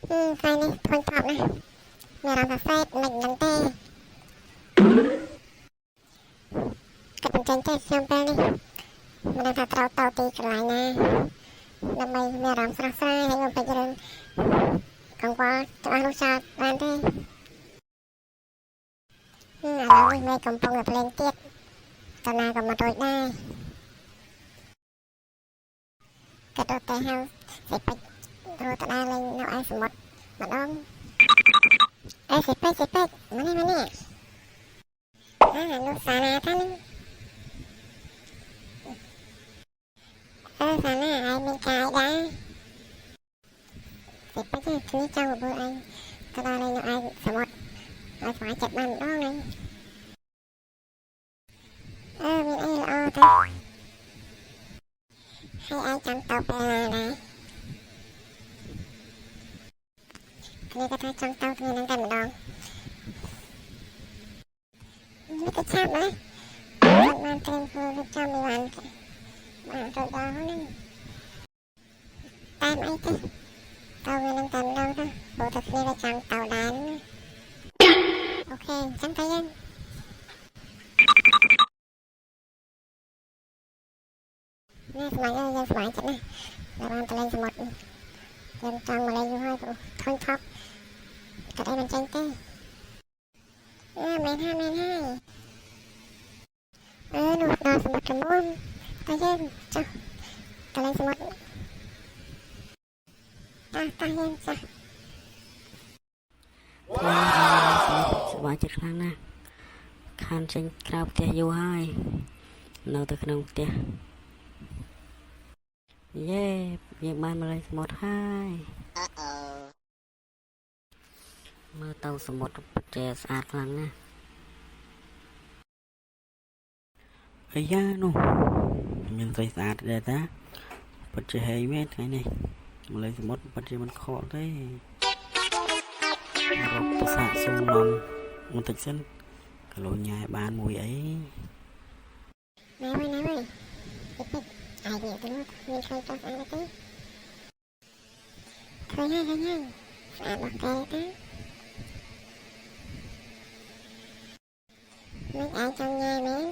ថ្ងៃនេះធុញថប់ណាស់មានអារម្មណ៍ថាហ្វេតមិនដឹងទេគិតមិនចេញទេខ្ញុំពេលនេះមិនដឹងថាត្រូវទៅទីកន្លែងណាដើម្បីមានអារម្មណ៍ស្រស់ស្រាយហើយបំពេញរឿងកង្វល់ច្បាស់នោះចោលបានទេឥឡូវនេះមេកំពុងតែភ្លេងទៀតតើណាក៏មិនរួចដែរគិតទៅតែហៅសេពេចរត់ទៅដើរលេងនៅឯសមុទ្រម្ដងសេពេចមកនេះនោះសាណាថានឹងសាណាឯងមានកាយដែរសេពេចគ្នាចង់បបួលឯងទៅដើរលេងនៅឯសមុទ្រហើយស្វាយចិត្តបានម្ដងហ្នឹងមានអីល្អទៅហើយឯងចាំទៅពេលណាដែរគ្នាក៏ថាចង់ទៅគ្នានឹងតែម្ដងវាទៅឆាប់ណាបានត្រៀមធ្វើរៀបចំមានបានទៅដល់ហ្នឹងតាមអីទៅទៅវានឹងតែម្ដងទៅព្រោះតែគ្នាក៏ចង់ទៅដែរណាអូខេអញ្ចឹងទៅយើងនេះស្មានយើងស្មានចិត្តណាដល់បានទៅលេងសមុទ្រយើងចង់មកលេងយូរហើយព្រោះធុញថប់ក៏អីមិនចេញទេមែនហើយនោះដល់សមុទ្រមុំតែយើងចុះទៅលេងសមុទ្រតាយើងចុះសប្បាយចិត្តខ្លាំងណាស់ខានចេញក្រៅផ្ទះយូរហើយនៅទៅក្នុងផ្ទះយេយើងបានមកលេងសមុទ្រហើយមើលទៅសមុទ្រពិតជាស្អាតខ្លាំងណាស់អាយ៉ានោះមានស្អីស្អាតដែរតាពិតជាហេមែនថ្ងៃនេះមកលេងសមុទ្រពិតជាមិនខកទេរកប្រសាសុំលំបន្តិចសិនក៏លុយញ៉ាយបានមួយអីណែវិញអាយនេះទៅមានឃើញទៅស្អាតទេឃើញហើយស្អាតមកតែមិនអាចចង់ញ៉ាយមែន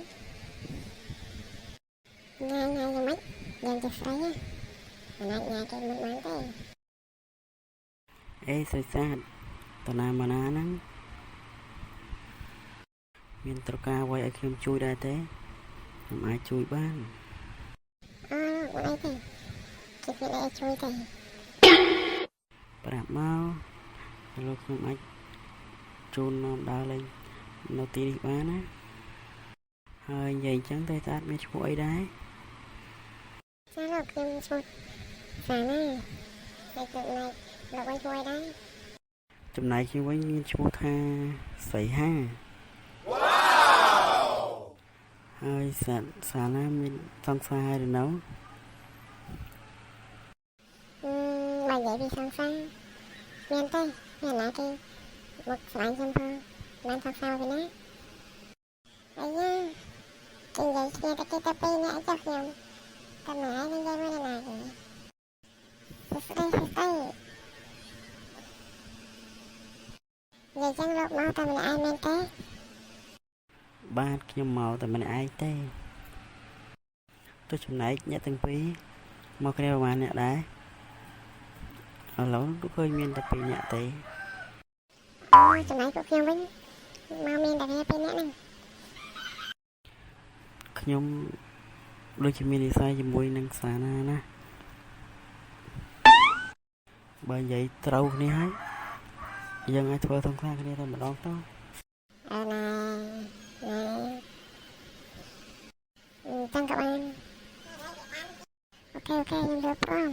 ញ៉ាយយ៉ាងម៉េចយើងទៅស្រីណាញ៉ាយគេមិនបានទេអេស្រីសាទតើណាមកណាហ្នឹងមានត្រូវការអ្វីឲ្យខ្ញុំជួយដែរទេខ្ញុំអាចជួយបានមិនអីទេគេមានអីជួយទេប្រាប់មកលោកខ្ញុំអាចជូននាំដើរលេងនៅទីនេះបានណាហើយនិយាយអញ្ចឹងតែស្អាតមានឈ្មោះអីដែរចាលោកខ្ញុំឈ្មោះសាណាតែទៅណៃលោកវិញជួយដែរចំណែកខ្ញុំវិញមានឈ្មោះថាសីហាវ៉ាវហើយសាណាមានសង្សារហើយនៅបើនិយាយពីសង្សារមានទេមានណាគេមកស្រាញខ្ញុំផងបានសង្សារពីណាអាយ៉ាគេនិយាយគ្នាតែគេទៅពីអ្នកចុះខ្ញុំតែម៉ែនឹងនិយាយមកណាគេស្អីនិយាយចឹងលោកមកតែម្នាក់ឯងមែនទេបាទខ្ញុំមកតែម្នាក់ឯងទេទោះចំណែកអ្នកទាំងពីរមកគ្នាប្រហែលអ្នកដែរឥឡូវគឺឃើញមានតែ2នាក់ទេចំណែកពួកខ្ញុំវិញមកមានតែ2នាក់ហ្នឹងខ្ញុំដូចជាមាននិស្ស័យជាមួយនឹងសាណាណាបើនិយាយត្រូវគ្នាហើយយើងអាចធ្វើសង្សារគ្នាតែម្ដងទៅណាតាំងក៏បានអូខេខ្ញុំយកព្រម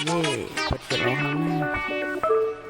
យេពិតជាល្អណាស់